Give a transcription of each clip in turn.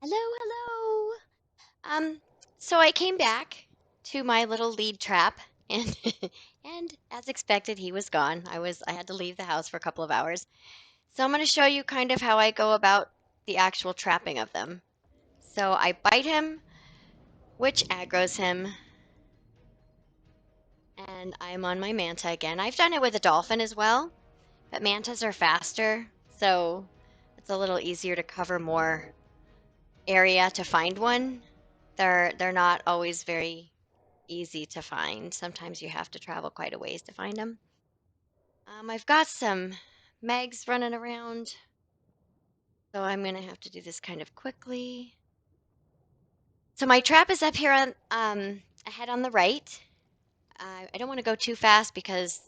Hello, hello. Um, so I came back to my little lead trap and and as expected he was gone. I had to leave the house for a couple of hours. So I'm going to show you kind of how I go about the actual trapping of them. So I bite him, which aggroes him, and I'm on my manta again. I've done it with a dolphin as well, but mantas are faster, so it's a little easier to cover more area to find one. They're not always very easy to find. Sometimes you have to travel quite a ways to find them. I've got some Megs running around, so I'm going to have to do this kind of quickly. So my trap is up here on ahead on the right. I don't want to go too fast because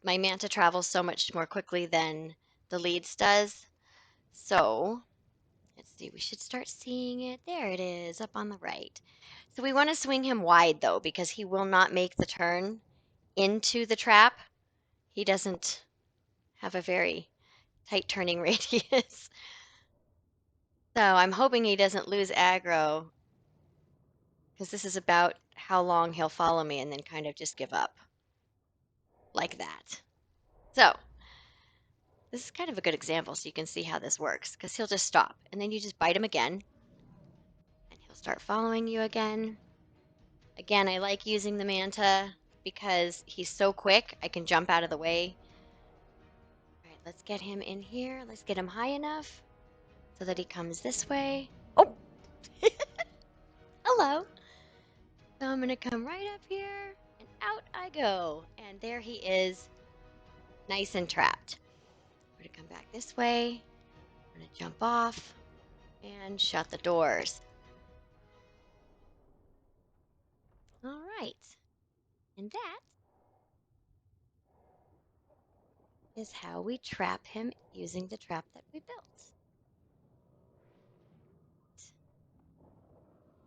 my manta travels so much more quickly than the leads does. So let's see, we should start seeing it. There it is, up on the right. So we want to swing him wide though, because he will not make the turn into the trap. He doesn't have a very tight turning radius. So I'm hoping he doesn't lose aggro because this is about how long he'll follow me and then kind of just give up like that. So this is kind of a good example so you can see how this works because he'll just stop and then you just bite him again and he'll start following you again. Again, I like using the manta because he's so quick, I can jump out of the way. All right, let's get him in here. Let's get him high enough so that he comes this way. Oh, hello. So I'm going to come right up here and out I go. And there he is, nice and trapped. I'm going to come back this way. I'm going to jump off and shut the doors. All right. And that is how we trap him using the trap that we built.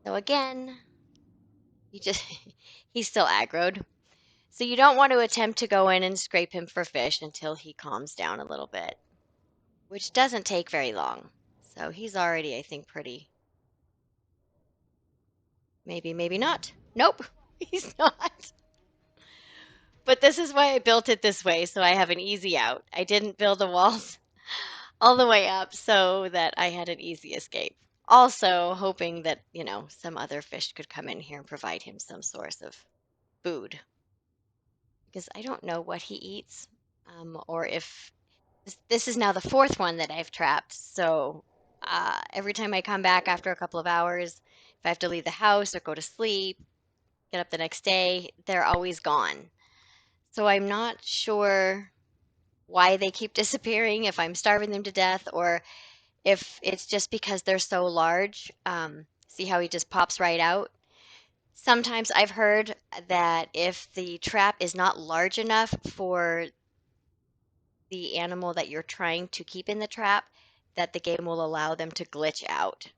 So again, you just, he's still aggroed. So you don't want to attempt to go in and scrape him for fish until he calms down a little bit, which doesn't take very long. So he's already, I think, pretty. Maybe, maybe not. Nope, he's not. But this is why I built it this way, so I have an easy out. I didn't build the walls all the way up so that I had an easy escape. Also, hoping that, some other fish could come in here and provide him some source of food. Because I don't know what he eats, or if this is now the fourth one that I've trapped. So every time I come back after a couple of hours, if I have to leave the house or go to sleep, get up the next day, they're always gone. So I'm not sure why they keep disappearing, if I'm starving them to death, or if it's just because they're so large. See how he just pops right out? Sometimes I've heard that if the trap is not large enough for the animal that you're trying to keep in the trap, that the game will allow them to glitch out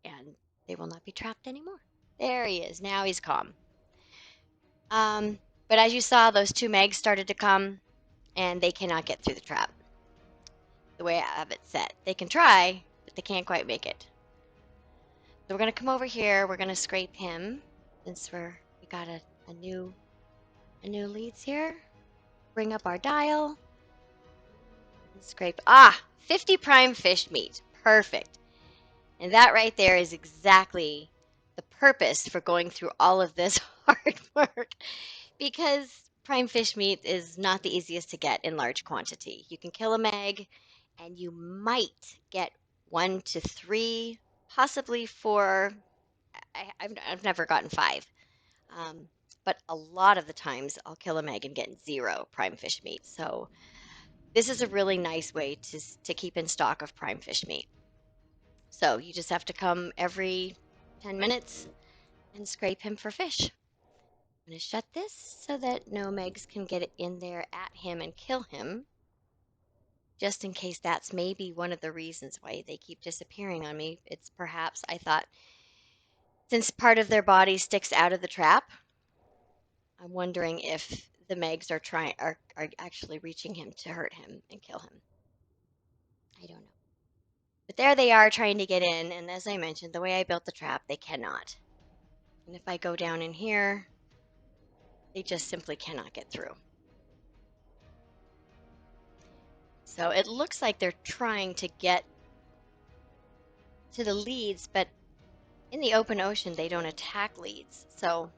and they will not be trapped anymore. There he is. Now he's calm. Um, but as you saw, those two Megs started to come and they cannot get through the trap the way I have it set. They can try, but they can't quite make it. So we're going to come over here. We're going to scrape him since we got a new leads here. Bring up our dial and scrape. 50 prime fish meat. Perfect. And that right there is exactly the purpose for going through all of this hard work because prime fish meat is not the easiest to get in large quantity. You can kill a meg and you might get 1 to 3, possibly 4. I've never gotten 5. Um, but a lot of the times I'll kill a meg and get 0 prime fish meat. So this is a really nice way to keep in stock of prime fish meat. So you just have to come every 10 minutes and scrape him for fish. I'm going to shut this so that no Megs can get in there at him and kill him, just in case that's maybe one of the reasons why they keep disappearing on me. It's perhaps, I thought, since part of their body sticks out of the trap, I'm wondering if the Megs are actually reaching him to hurt him and kill him. I don't know. But there they are trying to get in, and as I mentioned, the way I built the trap, they cannot. And if I go down in here, they just simply cannot get through. So it looks like they're trying to get to the leads, but in the open ocean, they don't attack leads. So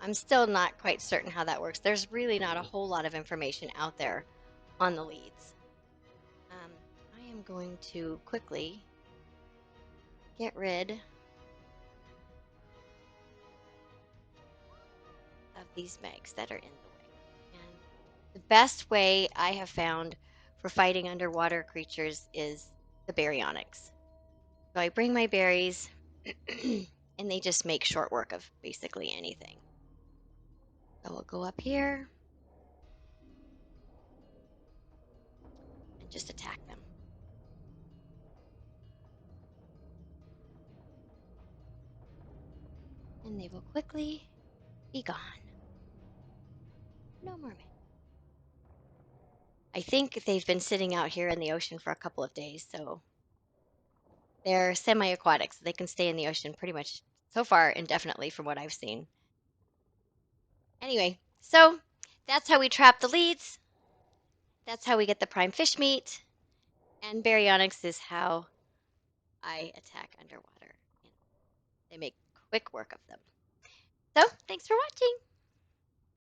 I'm still not quite certain how that works. There's really not a whole lot of information out there on the leads. I am going to quickly get rid of these megs that are in the way. And the best way I have found for fighting underwater creatures is the baryonyx. So I bring my berries, and they just make short work of basically anything. So we'll go up here and just attack them. And they will quickly be gone. No more men. I think they've been sitting out here in the ocean for a couple of days, so they're semi-aquatic, so they can stay in the ocean pretty much so far indefinitely from what I've seen. Anyway, so that's how we trap the leads. That's how we get the prime fish meat. And baryonyx is how I attack underwater. They make quick work of them. So, thanks for watching.